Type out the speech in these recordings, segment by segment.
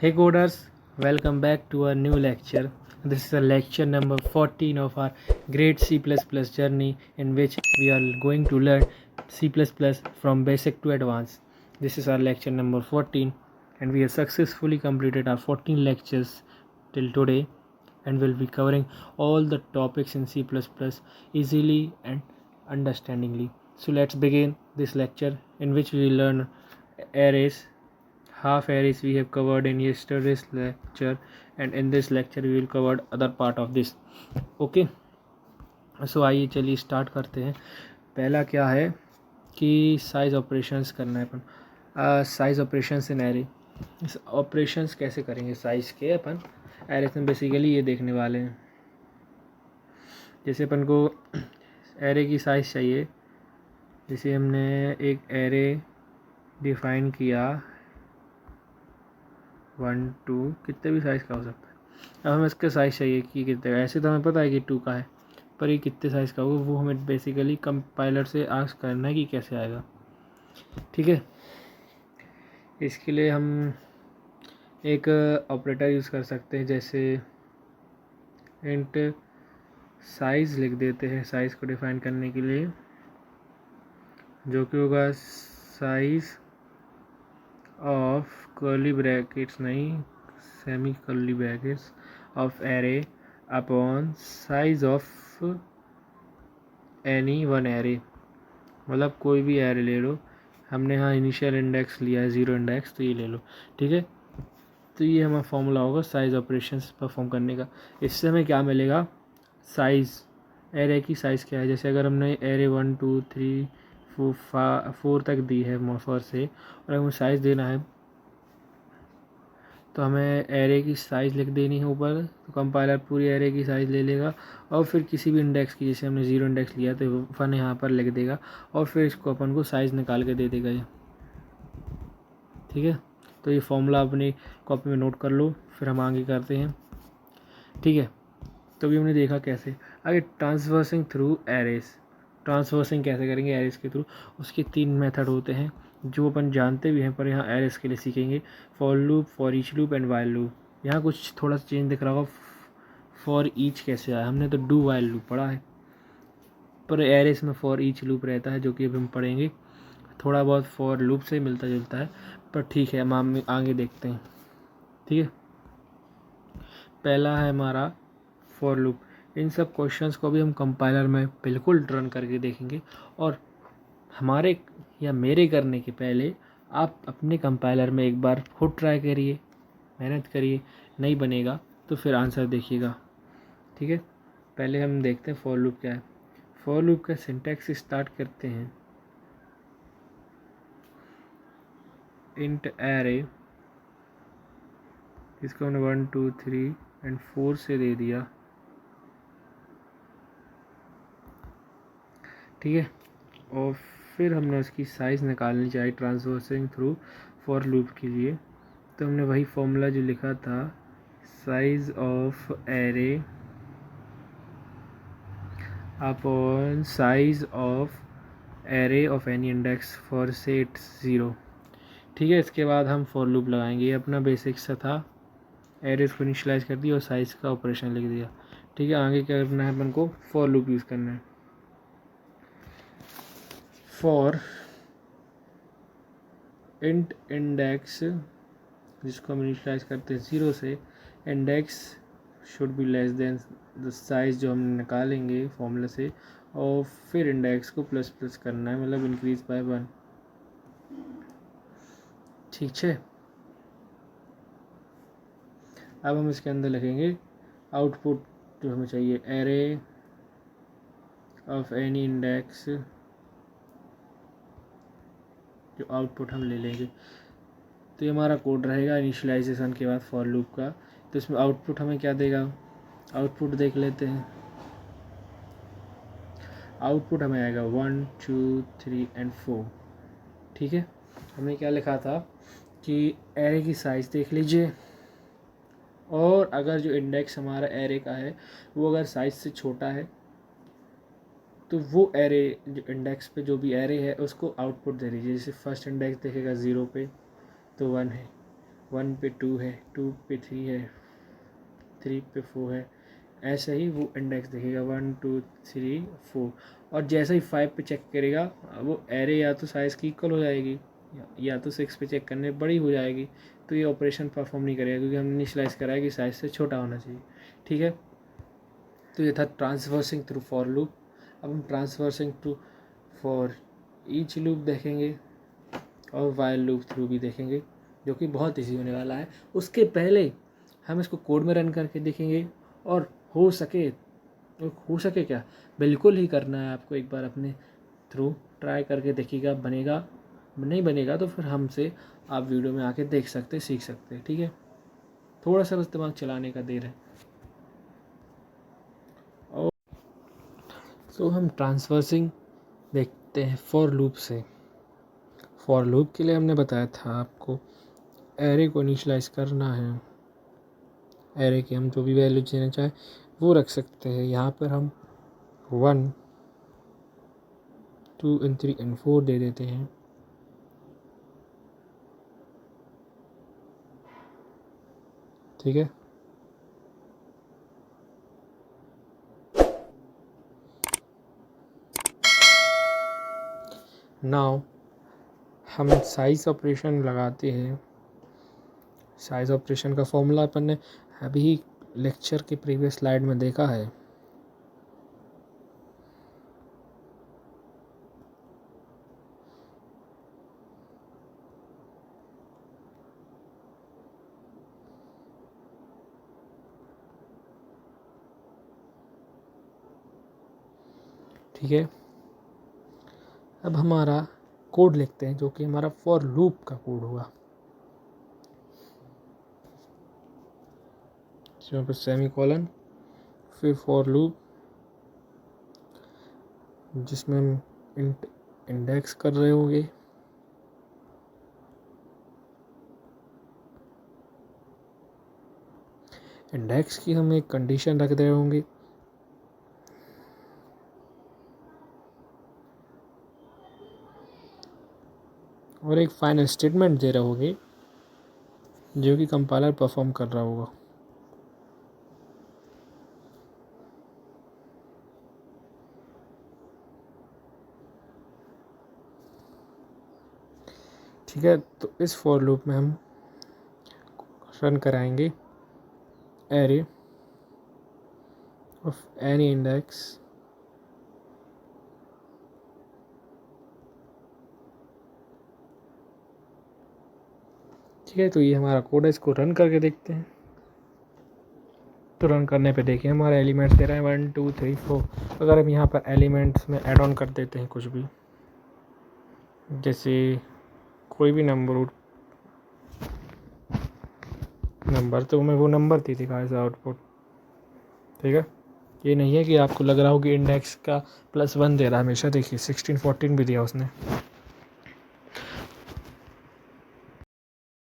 Hey coders, welcome back to our new lecture. This is a lecture number 14 of our great C++ journey in which we are going to learn C++ from basic to advanced. This is our lecture number 14 and we have successfully completed our 14 lectures till today and will be covering all the topics in C++ easily and understandingly. So let's begin this lecture in which we will learn arrays. Half arrays we have covered in yesterday's lecture, and in this lecture we will cover other part of this. Okay so आइए चलिए start करते हैं. पहला क्या है कि size operations करना है अपन. Size operations in array. इस ऑपरेशंस कैसे करेंगे साइज के अपन एरे में बेसिकली ये देखने वाले हैं. जैसे अपन को एरे की साइज़ चाहिए. जैसे हमने एक एरे डिफाइन किया 1 2 कितने भी साइज़ का हो सकता है. अब हमें इसका साइज़ चाहिए कि कितने का. ऐसे तो हमें पता है कि 2 का है, पर ये कितने साइज़ का होगा वो हमें बेसिकली कंपाइलर से आस्क करना है कि कैसे आएगा. ठीक है, इसके लिए हम एक ऑपरेटर यूज़ कर सकते हैं. जैसे इंट साइज़ लिख देते हैं साइज़ को डिफाइन करने के लिए, जो कि होगा साइज़ ऑफ कर्ली ब्रैकेट्स नहीं semi curly brackets of array upon size of any one array. मतलब कोई भी एरे ले लो. हमने यहाँ इनिशियल इंडेक्स लिया है 0 इंडेक्स, तो ये ले लो. ठीक है, तो ये हमारा फॉर्मूला होगा साइज ऑपरेशंस परफॉर्म करने का. इससे हमें क्या मिलेगा, साइज़ एरे की साइज़ क्या है. जैसे अगर हमने एरे 1 2 3 4 तक दी है मोफर से और हमें साइज़ देना है तो हमें एरे की साइज़ लिख देनी है ऊपर. तो कंपाइलर पूरी एरे की साइज़ ले लेगा और फिर किसी भी इंडेक्स की, जैसे हमने 0 इंडेक्स लिया तो 1 यहाँ पर लिख देगा और फिर इसको अपन को साइज़ निकाल के दे देगा ये. ठीक है, तो ये फॉर्मूला अपनी कॉपी में नोट कर लो, फिर हम आगे करते हैं. ठीक है, तो भी हमने देखा कैसे. आगे ट्रांसवर्सिंग थ्रू एरेज. ट्रांसवर्सिंग कैसे करेंगे एरेज के थ्रू. उसके 3 मेथड होते हैं जो अपन जानते भी हैं, पर यहाँ एरेज के लिए सीखेंगे. For loop, for each loop and while loop. यहाँ कुछ थोड़ा सा चेंज दिख रहा होगा. फॉर ईच कैसे आया, हमने तो डू वाइल लूप पढ़ा है, पर एरेज में फॉर ईच लूप रहता है जो कि अभी हम पढ़ेंगे. थोड़ा बहुत फॉर लूप से मिलता जुलता है, पर ठीक है हम आगे देखते हैं. ठीक है, पहला है हमारा फॉर लूप. इन सब क्वेश्चंस को भी हम कंपाइलर में बिल्कुल रन करके देखेंगे, और हमारे या मेरे करने के पहले आप अपने कंपाइलर में एक बार खुद ट्राई करिए, मेहनत करिए. नहीं बनेगा तो फिर आंसर देखिएगा. ठीक है, पहले हम देखते हैं फॉर लूप क्या है. फॉर लूप का सिंटैक्स स्टार्ट करते हैं. इंट एरे, इसको हमने 1 2 3 एंड 4 से दे दिया. ठीक है, और फिर हमने उसकी साइज़ निकालनी चाहिए ट्रांसवर्सिंग थ्रू फॉर लूप के लिए. तो हमने वही फॉर्मूला जो लिखा था, size of array upon size of array of any index for से इट्स 0. ठीक है, इसके बाद हम फॉर लूप लगाएंगे. ये अपना बेसिक सा था. एरेज को इनिशियलाइज कर दिया और साइज़ का ऑपरेशन लिख दिया. ठीक है, आगे क्या करना है अपन को, फॉर लूप यूज़ करना है. फॉर इंट इंडेक्स, जिसको हम इनिशियलाइज करते हैं 0 से, index should be less then the size जो हम निकालेंगे फॉर्मूला से, और फिर इंडेक्स को प्लस प्लस करना है, मतलब इंक्रीज बाय 1. ठीक है, अब हम इसके अंदर लिखेंगे आउटपुट जो हमें चाहिए, एरे ऑफ एनी इंडेक्स, जो आउटपुट हम ले लेंगे. तो ये हमारा कोड रहेगा इनिशियलाइजेशन के बाद फॉर लूप का. तो इसमें आउटपुट हमें क्या देगा, आउटपुट देख लेते हैं. आउटपुट हमें आएगा 1 2 3 एंड 4. ठीक है, हमने क्या लिखा था कि एरे की साइज़ देख लीजिए, और अगर जो इंडेक्स हमारा एरे का है वो अगर साइज़ से छोटा है तो वो एरे जो इंडेक्स पे जो भी एरे है उसको आउटपुट दे दीजिए. जैसे फर्स्ट इंडेक्स देखेगा 0 पे तो 1 है, 1 पे 2 है, 2 पे 3 है, 3 पे 4 है, ऐसे ही वो इंडेक्स देखेगा 1 2 3 4। और जैसे ही 5 पे चेक करेगा वो एरे या तो साइज़ की इक्वल हो जाएगी या तो 6 पे चेक करने बड़ी हो जाएगी, तो ये ऑपरेशन परफॉर्म नहीं करेगा क्योंकि हमने इनिशियलाइज करा है कि साइज़ से छोटा होना चाहिए। ठीक है, तो ये था ट्रांसवर्सिंग थ्रू फॉर लूप। अब हम traversing through for each loop देखेंगे और वाइल लूप थ्रू भी देखेंगे, जो कि बहुत ईजी होने वाला है। उसके पहले हम इसको कोड में रन करके देखेंगे, और हो सके क्या, बिल्कुल ही करना है आपको, एक बार अपने थ्रू ट्राई करके देखिएगा। बनेगा, नहीं बनेगा तो फिर हमसे आप वीडियो में आके देख सकते, सीख सकते। ठीक है, थोड़ा सा बस दिमाग चलाने का देर है। और तो हम ट्रांसवर्सिंग देखते हैं फॉर लूप से। फॉर लूप के लिए हमने बताया था आपको एरे को इनिशियलाइज करना है। एरे की हम जो भी वैल्यू देना चाहें वो रख सकते हैं। यहाँ पर हम 1 2 and 3 and 4 दे देते हैं। ठीक है, नाउ हम साइज ऑपरेशन लगाते हैं। साइज ऑपरेशन का फॉर्मूला अपन ने अभी लेक्चर के प्रीवियस स्लाइड में देखा है। ठीक है, अब हमारा कोड लिखते हैं जो कि हमारा फॉर लूप का कोड हुआ। यहाँ पर सेमी कॉलन, फिर फॉर लूप जिसमें हम इंडेक्स कर रहे होंगे। इंडेक्स की हम एक कंडीशन रख रहे होंगे, और एक फाइनल स्टेटमेंट दे रहे होंगे जो कि कंपाइलर परफॉर्म कर रहा होगा। ठीक है, तो इस फॉर लूप में हम रन कराएंगे एरे ऑफ एनी इंडेक्स ठीक है, तो ये हमारा कोड है, इसको रन करके देखते हैं। तो रन करने पे देखिए हमारे एलिमेंट्स दे रहे हैं 1 2 3 4। अगर हम यहाँ पर एलिमेंट्स में ऐड ऑन कर देते हैं कुछ भी, जैसे कोई भी नंबर तो हमें वो नंबर दे देगा एज आउटपुट। ठीक है, ये नहीं है कि आपको लग रहा हो कि इंडेक्स का +1 दे रहा है हमेशा। देखिए 16 14 भी दिया उसने।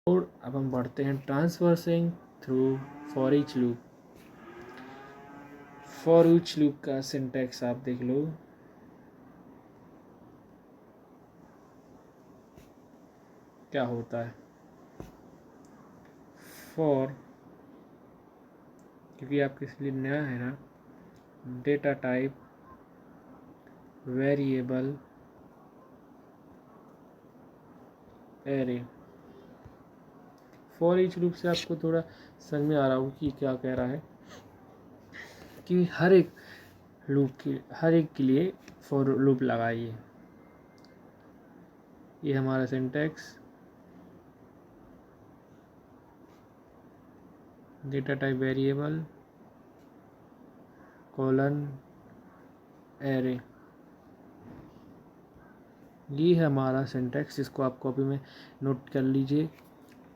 और अब हम बढ़ते हैं transversing through for each loop. For each loop का सिंटैक्स आप देख लो। क्या होता है फॉर, क्योंकि आपके लिए नया है ना, data type variable array. For each loop से आपको थोड़ा समझ में आ रहा हो कि क्या कह रहा है, कि हर एक के लिए फॉर लूप लगाइए। ये हमारा syntax, data type variable colon array, ये है हमारा सिंटैक्स, जिसको आप कॉपी में नोट कर लीजिए,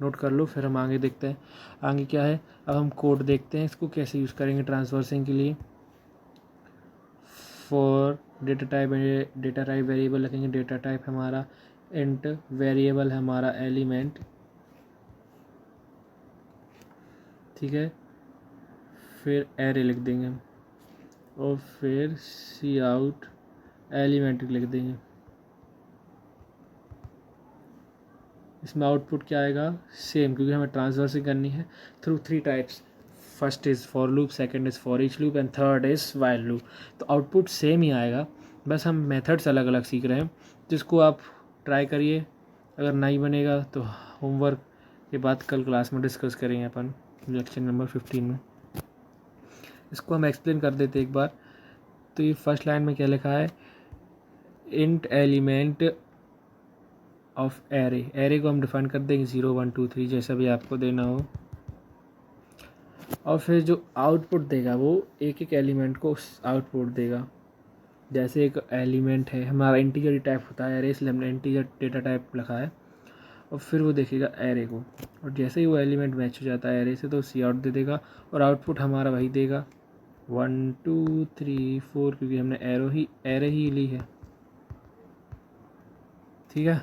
नोट कर लो। फिर हम आगे देखते हैं आगे क्या है। अब हम कोड देखते हैं, इसको कैसे यूज़ करेंगे ट्रांसवर्सिंग के लिए। फॉर डेटा टाइप वेरिएबल रखेंगे। डेटा टाइप हमारा इंट, वेरिएबल हमारा एलिमेंट। ठीक है, फिर एरे लिख देंगे हम, और फिर सी आउट एलिमेंट लिख देंगे। इसमें आउटपुट क्या आएगा, सेम, क्योंकि हमें ट्रांसवर्सिंग करनी है through 3 types. First is for loop, second is for each loop and third is while loop. तो आउटपुट सेम ही आएगा, बस हम मेथड्स अलग अलग सीख रहे हैं, जिसको आप ट्राई करिए। अगर नहीं बनेगा तो होमवर्क के बाद कल क्लास में डिस्कस करेंगे अपन लेक्चर नंबर 15 में। इसको हम एक्सप्लेन कर देते एक बार। तो ये फर्स्ट लाइन में क्या लिखा है, int element of array. Array को हम डिफाइन कर देंगे 0 1 2 3 जैसा भी आपको देना हो, और फिर जो आउटपुट देगा वो एक एक एलिमेंट को आउटपुट देगा। जैसे एक एलिमेंट है हमारा इंटीजर टाइप होता है एरे, इसलिए हमने इंटीजर डेटा टाइप लिखा है, और फिर वो देखेगा एरे को, और जैसे ही वो एलिमेंट मैच हो जाता है एरे से तो सी आउट दे देगा, और आउटपुट हमारा वही देगा 1 2 3 4, क्योंकि हमने एरे ही ली है। ठीक है।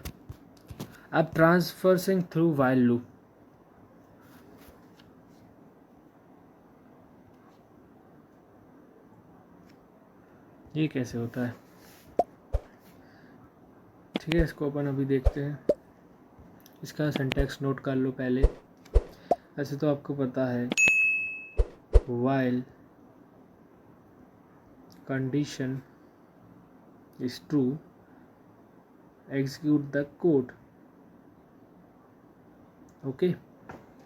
अब ट्रांसफर्सिंग थ्रू वाइल लूप, ये कैसे होता है, ठीक है, इसको अपन अभी देखते हैं। इसका सिंटैक्स नोट कर लो पहले। ऐसे तो आपको पता है, while condition is true execute the code. Okay,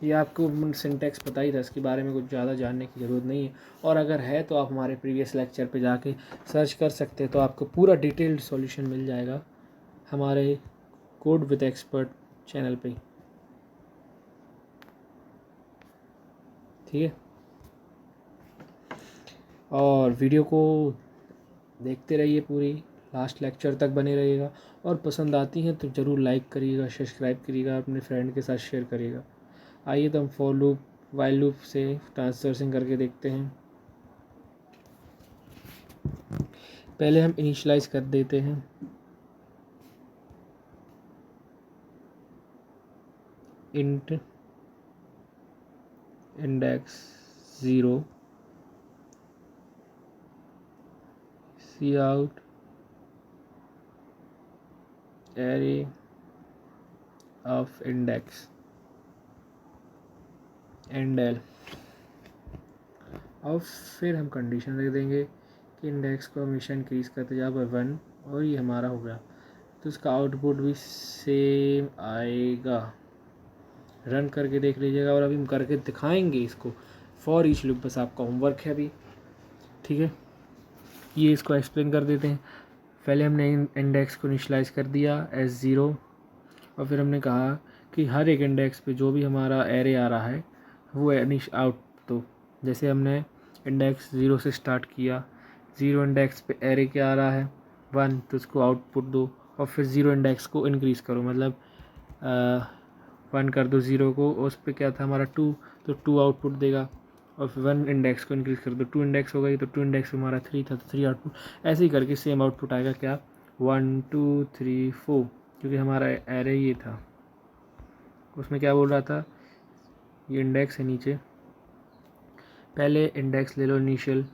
ये आपको सिंटैक्स पता ही था, इसके बारे में कुछ ज़्यादा जानने की ज़रूरत नहीं है, और अगर है तो आप हमारे प्रीवियस लेक्चर पे जाके सर्च कर सकते हैं, तो आपको पूरा डिटेल्ड सॉल्यूशन मिल जाएगा हमारे कोड विद एक्सपर्ट चैनल पे। ठीक है, और वीडियो को देखते रहिए, पूरी लास्ट लेक्चर तक बने रहिएगा, और पसंद आती हैं तो ज़रूर लाइक करिएगा, सब्सक्राइब करिएगा, अपने फ्रेंड के साथ शेयर करिएगा। आइए तो हम फॉर लूप वाइल लूप से ट्रांसफर्सिंग करके देखते हैं। पहले हम इनिशियलाइज कर देते हैं। Int index 0 cout array of index endl, और फिर हम कंडीशन रख देंगे कि इंडेक्स को हमेशा इंक्रीज़ करते जाओ बाय 1, और ये हमारा हो गया। तो इसका आउटपुट भी सेम आएगा। रन करके देख लीजिएगा, और अभी हम करके दिखाएंगे इसको फॉर ईच लूप, बस आपका होमवर्क है अभी। ठीक है, ये इसको एक्सप्लेन कर देते हैं। पहले हमने इंडेक्स को इनिशियलाइज कर दिया एज 0, और फिर हमने कहा कि हर एक इंडेक्स पे जो भी हमारा एरे आ रहा है वो आउट दो। जैसे हमने इंडेक्स 0 से स्टार्ट किया, 0 इंडेक्स पे एरे क्या आ रहा है 1, तो उसको आउटपुट दो, और फिर 0 इंडेक्स को इंक्रीज़ करो, मतलब 1 कर दो 0 को, और उस पर क्या था हमारा 2, तो 2 आउटपुट देगा, और फिर 1 इंडेक्स को इंक्रीज़ कर दो, 2 इंडेक्स हो गई, तो 2 इंडेक्स हमारा 3 था, तो 3 आउटपुट। ऐसे ही करके सेम आउटपुट आएगा क्या 1 2 3 4, क्योंकि हमारा एरे ये था। उसमें क्या बोल रहा था, ये इंडेक्स है नीचे, पहले इंडेक्स ले लो इनिशियल,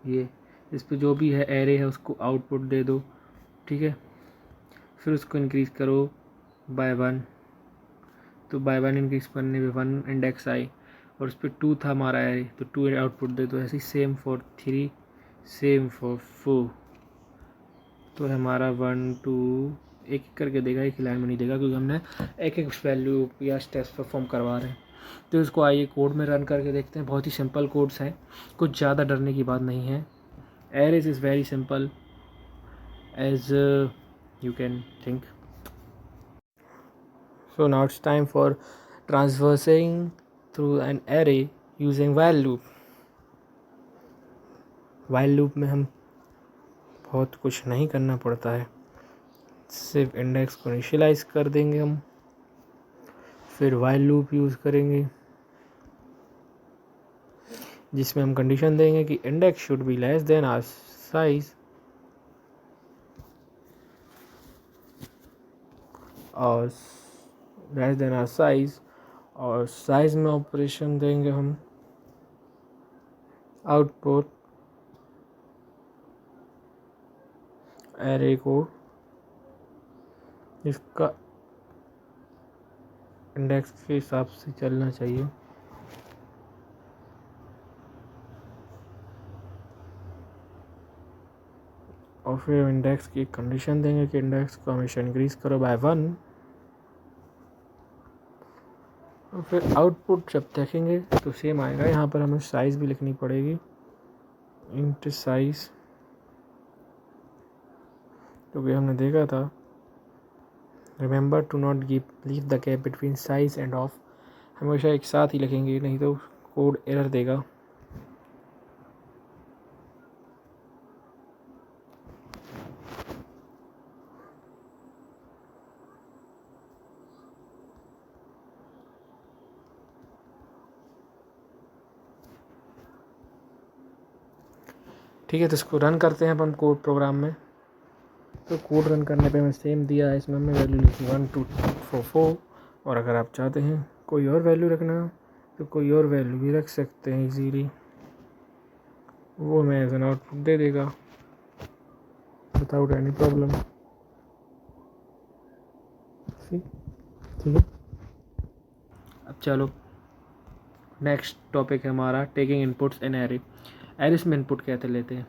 ये इस पे जो भी है एरे है उसको आउटपुट दे दो। ठीक है, फिर उसको इंक्रीज़ करो बाय 1, तो बाय 1 इंक्रीज़ करने पे 1 इंडेक्स आई, और उस पर 2 था हमारा एरे, तो 2 आउटपुट दे दो। ऐसे ही सेम फॉर 3, सेम फॉर 4, तो हमारा 1 2 एक एक करके देगा, एक लाइन में नहीं देगा, क्योंकि हमने एक एक वैल्यू या स्टेप्स परफॉर्म करवा रहे हैं। तो इसको आइए कोड में रन करके देखते हैं। बहुत ही सिंपल कोड्स हैं, कुछ ज़्यादा डरने की बात नहीं है। Arrays is very simple as you can think. So now it's time for transversing through an array using while loop. While loop में हम बहुत कुछ नहीं करना पड़ता है, सिर्फ इंडेक्स को इनिशियलाइज कर देंगे हम, फिर वाइल लूप यूज़ करेंगे जिसमें हम कंडीशन देंगे कि index should be less than our size, और लेस देन आवर साइज, और साइज में ऑपरेशन देंगे हम आउटपुट एरे को, इसका इंडेक्स के हिसाब से चलना चाहिए। और फिर इंडेक्स की कंडीशन देंगे कि इंडेक्स को हमेशा इंक्रीज करो बाय 1। और फिर आउटपुट जब देखेंगे तो सेम आएगा। यहाँ पर हमें साइज़ भी लिखनी पड़ेगी, इंट साइज, क्योंकि हमने देखा था remember to not leave the gap between size and of, हमेशा एक साथ ही लिखेंगे नहीं तो कोड एरर देगा। ठीक है, तो इसको रन करते हैं अपन कोड प्रोग्राम में। तो कोड रन करने पे हमें सेम दिया है, इसमें हमने वैल्यू लिखी 1 2 3 4 4। और अगर आप चाहते हैं कोई और वैल्यू रखना तो कोई और वैल्यू भी रख सकते हैं इजीली, वो हमें एज एन आउटपुट दे देगा विदाउट एनी प्रॉब्लम। ठीक है, अब चलो नेक्स्ट टॉपिक है हमारा taking inputs in array. Arrays में इनपुट कैसे लेते हैं।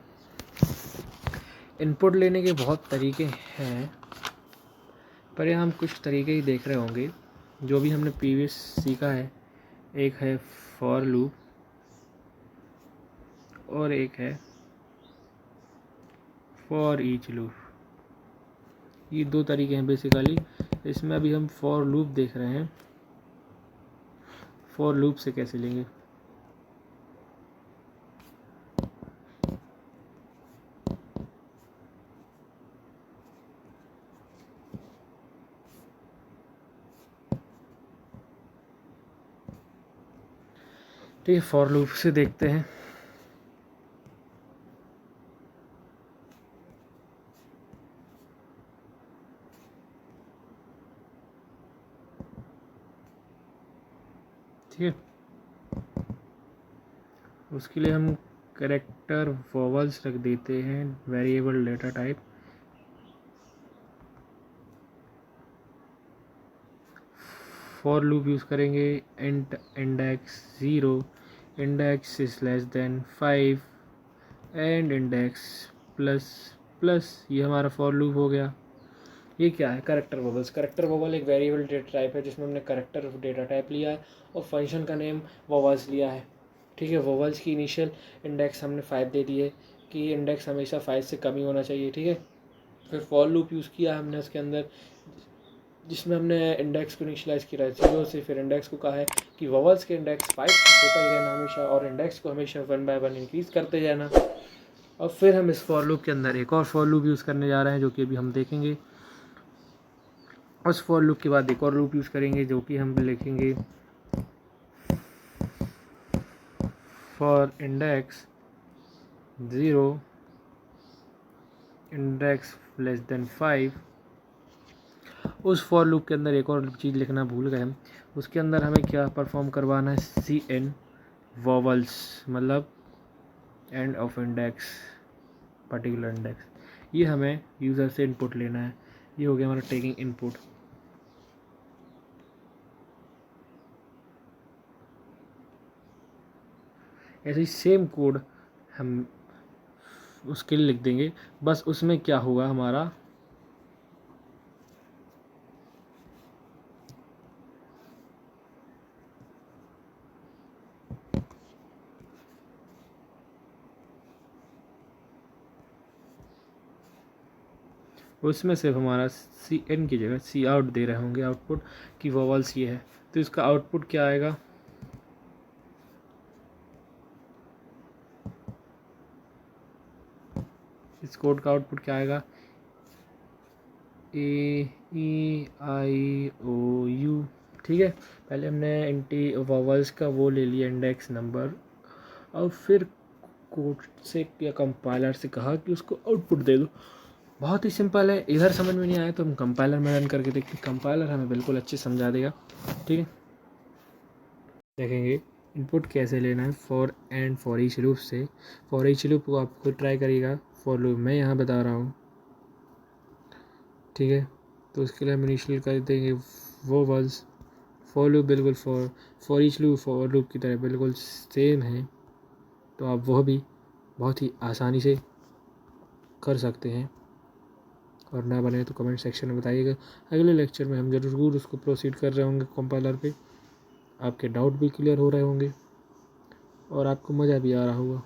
इनपुट लेने के बहुत तरीके हैं, पर यहाँ हम कुछ तरीके ही देख रहे होंगे जो भी हमने प्रीवियस सीखा है। एक है फॉर लूप और एक है फॉर ईच लूप। ये दो तरीके हैं बेसिकली। इसमें अभी हम फॉर लूप देख रहे हैं। फॉर लूप से कैसे लेंगे, ठीक है, फॉर लूप से देखते हैं। ठीक है, उसके लिए हम कैरेक्टर वोवल्स रख देते हैं variable data type. For loop use करेंगे int index 0, index is less than 5 and index plus plus. ये हमारा फॉर लूप हो गया। ये क्या है, करेक्टर वोवल्स। करेक्टर वोवल एक वेरिएबल डेटा टाइप है जिसमें हमने करेक्टर डेटा टाइप लिया है और फंक्शन का नेम वोवल्स लिया है। ठीक है, वोवल्स की इनिशियल इंडेक्स हमने 5 दे दी है कि इंडेक्स हमेशा 5 से कम ही होना चाहिए। ठीक है, फिर फॉर लूप यूज़ किया हमने उसके अंदर, जिसमें हमने इंडेक्स को इनिशलाइज किया 0 से। फिर इंडेक्स को कहा है कि वोवल्स के इंडेक्स 5 होता ही रहना हमेशा और इंडेक्स को हमेशा 1 बाय 1 इंक्रीज करते जाना। और फिर हम इस फॉर लूप के अंदर एक और फॉर लूप यूज़ करने जा रहे हैं जो कि अभी हम देखेंगे। उस फॉर लूप के बाद एक और लूप यूज़ करेंगे जो कि हम लिखेंगे for index 0 index less than 5। उस फॉर लूप के अंदर एक और चीज़ लिखना भूल गए हम। उसके अंदर हमें क्या परफॉर्म करवाना है, सी एन वोवल्स, मतलब end of index, particular index. ये हमें यूज़र से इनपुट लेना है। ये हो गया हमारा टेकिंग इनपुट। ऐसे ही सेम कोड हम उसके लिए लिख देंगे, बस उसमें क्या होगा हमारा, उसमें सिर्फ हमारा सी एन की जगह सी आउट दे रहे होंगे आउटपुट की वोवल्स ये है। तो इसका आउटपुट क्या आएगा, इस कोड का आउटपुट क्या आएगा, ए ई आई ओ यू। ठीक है, पहले हमने एंटी वोवल्स का वो ले लिया इंडेक्स नंबर, और फिर कोड से या कंपाइलर से कहा कि उसको आउटपुट दे दो। बहुत ही सिंपल है। इधर समझ में नहीं आया तो हम कंपाइलर में रन करके देखते हैं, कंपाइलर हमें बिल्कुल अच्छे समझा देगा। ठीक है, देखेंगे इनपुट कैसे लेना है for and for each loop से। फॉर ईच लूप को आप खुद ट्राई करिएगा, फॉर लूप मैं यहाँ बता रहा हूँ। ठीक है, तो उसके लिए हम इनिशियल कर देंगे वोवल्स फॉर लूप बिल्कुल for each loop for loop की तरह बिल्कुल सेम है, तो आप वह भी बहुत ही आसानी से कर सकते हैं। और ना बने तो कमेंट सेक्शन में बताइएगा। अगले लेक्चर में हम ज़रूर उसको प्रोसीड कर रहे होंगे कंपाइलर पे, आपके डाउट भी क्लियर हो रहे होंगे और आपको मज़ा भी आ रहा होगा।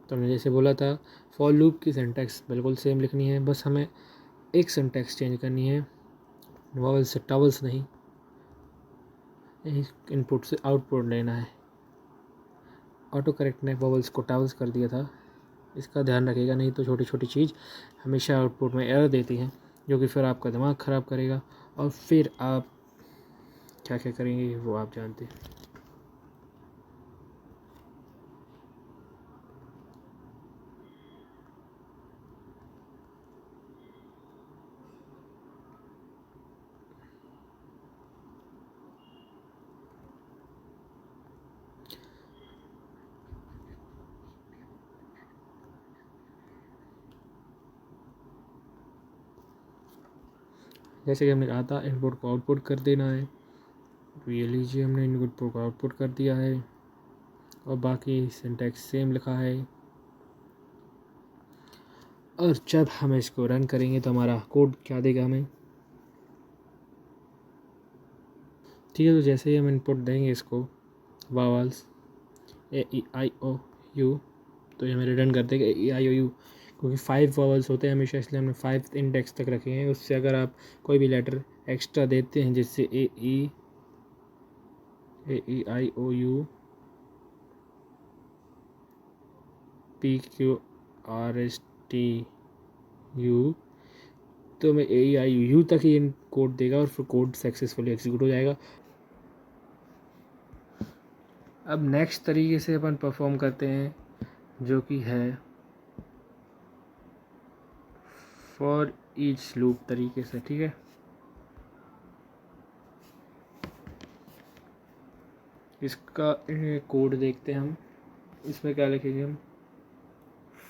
तो हमने जैसे बोला था, फॉर लूप की सिंटैक्स बिल्कुल सेम लिखनी है, बस हमें एक सिंटैक्स चेंज करनी है, वॉवल्स से टावल्स नहीं, इनपुट से आउटपुट लेना है। ऑटो करेक्ट ने वॉवल्स को टावल्स कर दिया था, इसका ध्यान रखिएगा, नहीं तो छोटी छोटी चीज़ हमेशा आउटपुट में एरर देती हैं, जो कि फिर आपका दिमाग ख़राब करेगा और फिर आप क्या क्या करेंगे वो आप जानते हैं। जैसे कि हमने कहा था इनपुट को आउटपुट कर देना है, तो ये लीजिए हमने इनपुट को आउटपुट कर दिया है और बाकी सिंटैक्स सेम लिखा है। और जब हम इसको रन करेंगे तो हमारा कोड क्या देगा हमें, ठीक है। तो जैसे ही हम इनपुट देंगे इसको वावल्स AEIOU, तो ये हमें रिटर्न कर देगा AEIOU, क्योंकि 5 वावल्स होते हैं हमेशा, इसलिए हमने 5 इंडेक्स तक रखे हैं। उससे अगर आप कोई भी लेटर एक्स्ट्रा देते हैं जिससे AEIOU PQRSTU, तो हमें AEIOU तक ही कोड देगा और फिर कोड सक्सेसफुली एग्जीक्यूट हो जाएगा। अब नेक्स्ट तरीके से अपन परफॉर्म करते हैं, जो कि है फॉर ईच लूप तरीके से, ठीक है। इसका कोड देखते हैं हम, इसमें क्या लिखेंगे हम,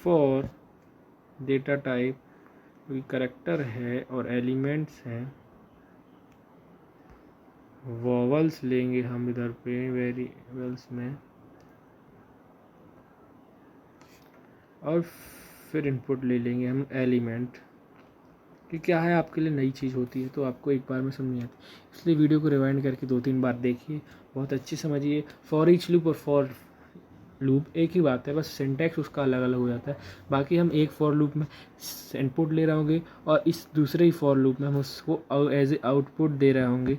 फॉर डेटा टाइप कैरेक्टर है और एलिमेंट्स हैं, वॉवल्स लेंगे हम इधर पे वेरिएबल्स में, और फिर इनपुट ले लेंगे हम एलिमेंट, कि क्या है आपके लिए नई चीज़ होती है तो आपको एक बार में समझ नहीं आती, इसलिए वीडियो को रिवाइंड करके 2-3 बार देखिए, बहुत अच्छी समझिए। फॉर ईच लूप और फॉर लूप एक ही बात है, बस सिंटैक्स उसका अलग अलग हो जाता है। बाकी हम एक फॉर लूप में इनपुट ले रहे होंगे और इस दूसरे ही फॉर लूप में हम उसको एज ए आउटपुट दे रहे होंगे।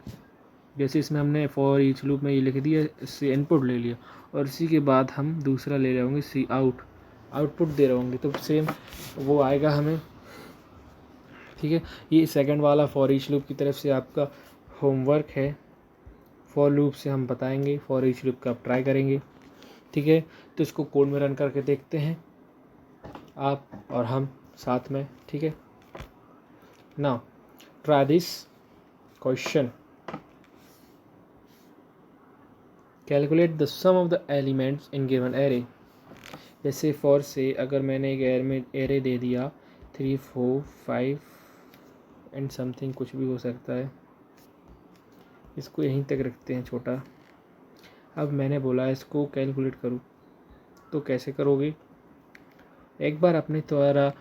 जैसे इसमें हमने फॉर ईच लूप में ये लिख दिया, इससे इनपुट ले लिया और इसी के बाद हम दूसरा ले रहे होंगे सी आउटपुट दे रहे होंगे, तो सेम वो आएगा हमें, ठीक है। ये सेकंड वाला फॉर ईच लूप की तरफ से आपका होमवर्क है। फॉर लूप से हम बताएंगे, फॉर ईच लूप का आप ट्राई करेंगे, ठीक है। तो इसको कोड में रन करके देखते हैं आप और हम साथ में, ठीक है। Now try this question, calculate the sum of the elements in given array. जैसे फॉर से अगर मैंने एक एरे दे दिया 3 4 5 एंड समथिंग, कुछ भी हो सकता है, इसको यहीं तक रखते हैं छोटा। अब मैंने बोला इसको कैलकुलेट करो, तो कैसे करोगे, एक बार अपने द्वारा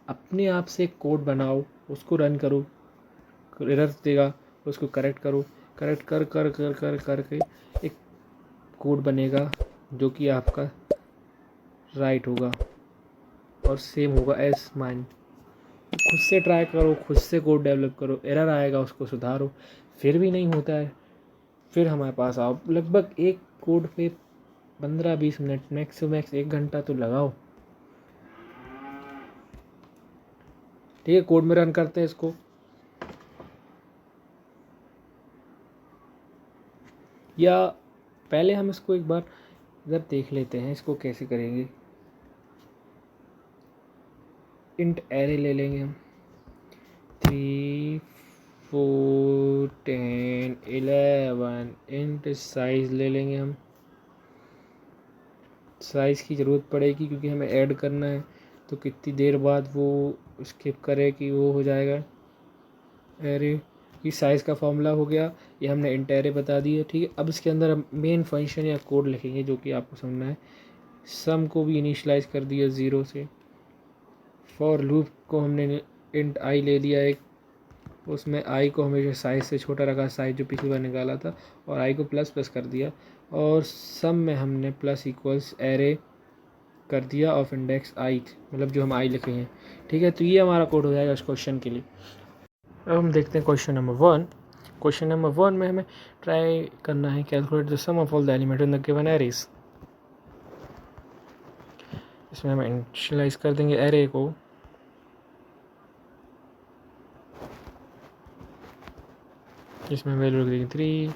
अपने आप से कोड बनाओ, उसको रन करो, एरर देगा उसको करेक्ट करो, करेक्ट कर कर कर कर करके एक कोड बनेगा जो कि आपका राइट होगा और सेम होगा एज माइन। खुद से ट्राई करो, खुद से कोड डेवलप करो, एरर आएगा उसको सुधारो, फिर भी नहीं होता है, फिर हमारे पास आओ। लगभग एक कोड पे 15-20 मिनट, मैक्स टू मैक्स 1 घंटा तो लगाओ, ठीक है। कोड में रन करते हैं इसको, या पहले हम इसको एक बार इधर देख लेते हैं, इसको कैसे करेंगे। इंट एरे ले लेंगे हम, 3 4 10 11, इंट साइज ले लेंगे हम साइज़ की ज़रूरत पड़ेगी क्योंकि हमें ऐड करना है, तो कितनी देर बाद वो स्किप करे कि वो हो जाएगा। एरे की साइज़ का फॉर्मूला हो गया, ये हमने इंट एरे बता दी है, ठीक है। अब इसके अंदर हम मेन फंक्शन या कोड लिखेंगे जो कि आपको समझना है। सम को भी इनिशलाइज कर दिया 0 से। फॉर लूप को हमने इंट आई ले लिया एक, उसमें आई को हमेशा साइज़ से छोटा रखा, साइज़ जो पिछली बार निकाला था, और आई को प्लस प्लस कर दिया, और सम में हमने प्लस इक्वल्स एरे कर दिया ऑफ इंडेक्स आई, मतलब जो हम आई लिखे हैं, ठीक है। तो ये हमारा कोड हो जाएगा इस क्वेश्चन के लिए। अब हम देखते हैं क्वेश्चन नंबर 1। क्वेश्चन नंबर 1 में हमें ट्राई करना है calculate the sum of all the element in the given arrays. इसमें हम इनिशियलाइज कर देंगे एरे को, इसमें वैल्यू रख देंगे 3,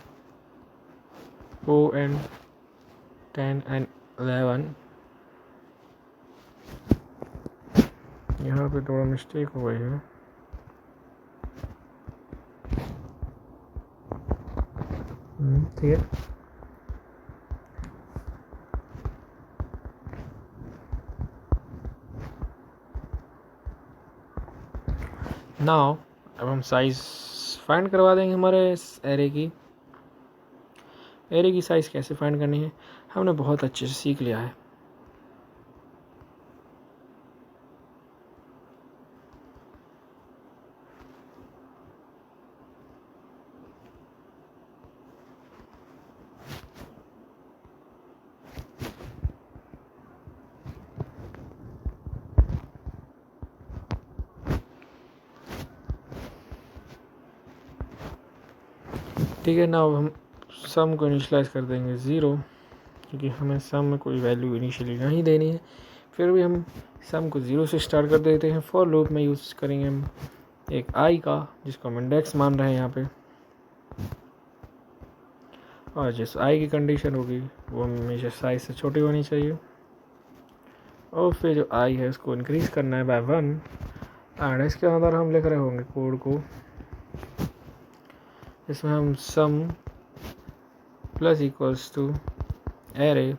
4 एंड 10 एंड 11। यहाँ पे थोड़ा मिस्टेक हो गई है, ठीक है। नाउ अब हम साइज़ फाइंड करवा देंगे हमारे एरे की। एरे की साइज़ कैसे फाइंड करनी है हमने बहुत अच्छे से सीख लिया है। ठीक है, नाउ हम सम को इनिशियलाइज कर देंगे 0, क्योंकि हमें सम में कोई वैल्यू इनिशियली नहीं देनी है। फिर भी हम सम को 0 से स्टार्ट कर देते हैं। फॉर लूप में यूज़ करेंगे हम एक आई का, जिसको हम इंडेक्स मान रहे हैं यहाँ पे, और जिस आई की कंडीशन होगी वो हमेशा साइज से छोटी होनी चाहिए, और फिर जो आई है उसको इंक्रीज करना है बाय 1। एंड इसके अंदर हम लिख रहे होंगे कोड को, इसमें हम sum plus equals to array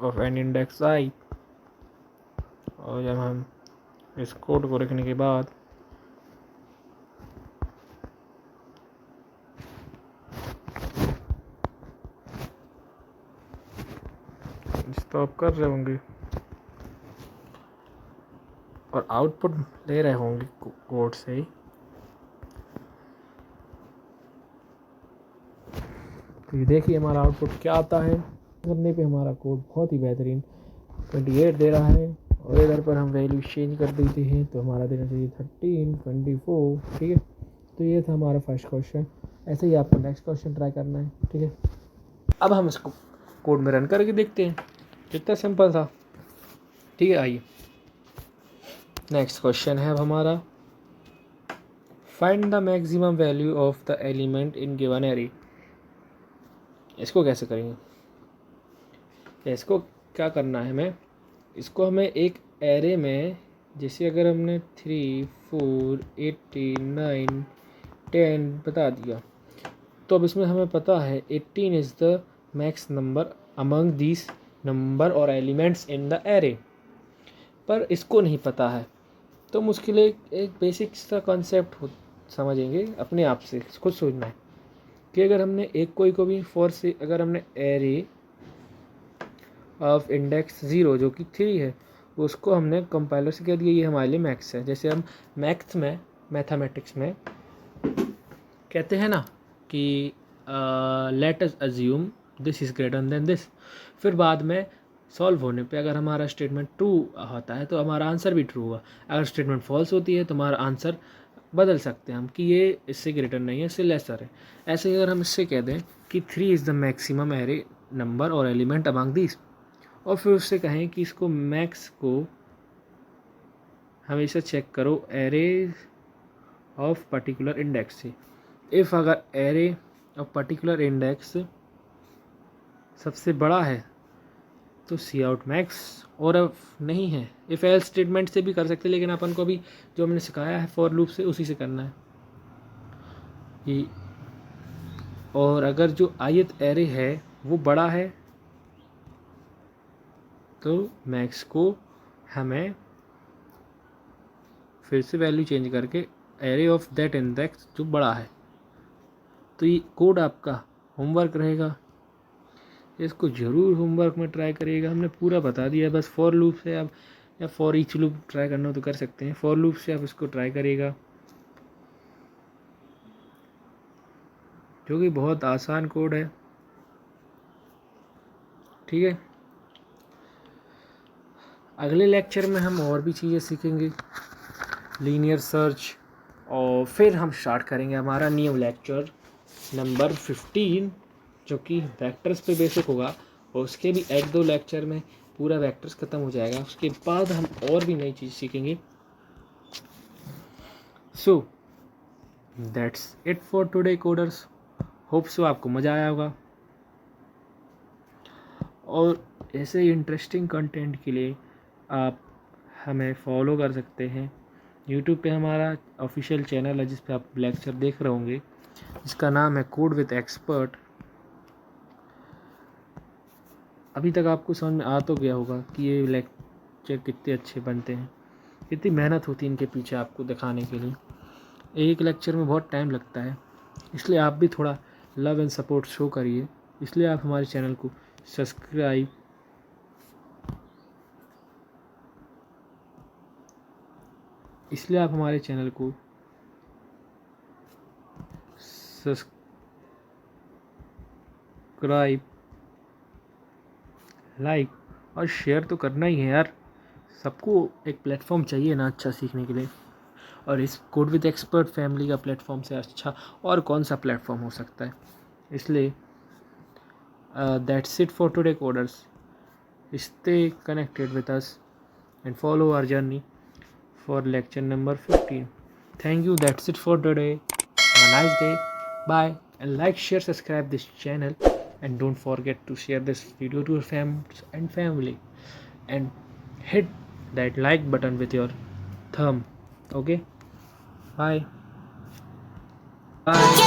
of n index i, और जब हम इस कोड को लिखने के बाद स्टॉप कर रहे होंगे और आउटपुट ले रहे होंगे कोड से ही, तो ये देखिए हमारा आउटपुट क्या आता है। करने पे हमारा कोड बहुत ही बेहतरीन 28 दे रहा है, और इधर पर हम वैल्यू चेंज कर देते हैं तो हमारा देना चाहिए 13, 24, ठीक है। तो ये था हमारा फर्स्ट क्वेश्चन। ऐसे ही आपको नेक्स्ट क्वेश्चन ट्राई करना है, ठीक है। अब हम इसको कोड में रन करके देखते हैं, कितना सिंपल था, ठीक है। आइए नेक्स्ट क्वेश्चन है अब हमारा, find the maximum value of the element in given array. इसको कैसे करेंगे, इसको क्या करना है हमें, इसको हमें एक एरे में, जैसे अगर हमने 3, 4, 89, 10 बता दिया, तो अब इसमें हमें पता है 18 is the max number among this number और एलिमेंट्स इन द एरे, पर इसको नहीं पता है। तो मुश्किल एक बेसिक सा कॉन्सेप्ट समझेंगे अपने आप से, खुद सोचना है कि अगर हमने एक कोई को भी फॉर से, अगर हमने एरे ऑफ इंडेक्स 0 जो कि 3 है, उसको हमने कंपाइलर से कह दिया ये हमारे लिए मैक्स है। जैसे हम मैथ्स में, मैथमेटिक्स में कहते हैं ना कि let us assume this is greater than this, फिर बाद में सॉल्व होने पे अगर हमारा स्टेटमेंट ट्रू होता है तो हमारा आंसर भी ट्रू हुआ, अगर स्टेटमेंट फॉल्स होती है तो हमारा आंसर बदल सकते हैं हम कि ये इससे ग्रेटर नहीं है, इससे लेसर है। ऐसे ही अगर हम इससे कह दें कि 3 is the maximum array number और एलिमेंट अमंग दिस, और फिर उससे कहें कि इसको मैक्स को हमेशा चेक करो एरे ऑफ पर्टिकुलर इंडेक्स से। इफ़ अगर एरे ऑफ पर्टिकुलर इंडेक्स सबसे बड़ा है तो सी आउट मैक्स, और अब नहीं है इफ़ एल्स स्टेटमेंट से भी कर सकते, लेकिन अपन को भी जो हमने सिखाया है फॉर लूप से उसी से करना है कि, और अगर जो ith एरे है वो बड़ा है तो मैक्स को हमें फिर से वैल्यू चेंज करके एरे ऑफ दैट इंडेक्स जो बड़ा है, तो ये कोड आपका होमवर्क रहेगा, इसको ज़रूर होमवर्क में ट्राई करिएगा। हमने पूरा बता दिया, बस फॉर लूप से आप या फॉर ईच लूप ट्राई करना हो तो कर सकते हैं, फॉर लूप से आप इसको ट्राई करिएगा, जो कि बहुत आसान कोड है। ठीक है, अगले लेक्चर में हम और भी चीज़ें सीखेंगे, लीनियर सर्च, और फिर हम स्टार्ट करेंगे हमारा न्यू लेक्चर नंबर 15, जो कि वेक्टर्स पे बेसिक होगा। और उसके भी 1-2 लेक्चर में पूरा वेक्टर्स ख़त्म हो जाएगा। उसके बाद हम और भी नई चीज़ सीखेंगे। So that's it for today coders. Hope so आपको मज़ा आया होगा, और ऐसे ही इंटरेस्टिंग कंटेंट के लिए आप हमें फॉलो कर सकते हैं। यूट्यूब पे हमारा ऑफिशियल चैनल है जिस पे आप लेक्चर देख रहे होंगे, जिसका नाम है कोड विद एक्सपर्ट। अभी तक आपको समझ में आ तो गया होगा कि ये लेक्चर कितने अच्छे बनते हैं, कितनी मेहनत होती है इनके पीछे आपको दिखाने के लिए। एक लेक्चर में बहुत टाइम लगता है, इसलिए आप भी थोड़ा लव एंड सपोर्ट शो करिए। इसलिए आप हमारे चैनल को सब्सक्राइब सब्सक्राइब, लाइक और शेयर तो करना ही है यार। सबको एक प्लेटफॉर्म चाहिए ना अच्छा सीखने के लिए, और इस कोड विद एक्सपर्ट फैमिली का प्लेटफॉर्म से अच्छा और कौन सा प्लेटफॉर्म हो सकता है। इसलिए that's it for today coders. Stay connected with us and follow our journey for lecture number 15. Thank you. That's it for today. Have a nice day. Bye. And like, share, subscribe this channel. And don't forget to share this video to your friends and family. And hit that like button with your thumb. Okay? Bye. Bye.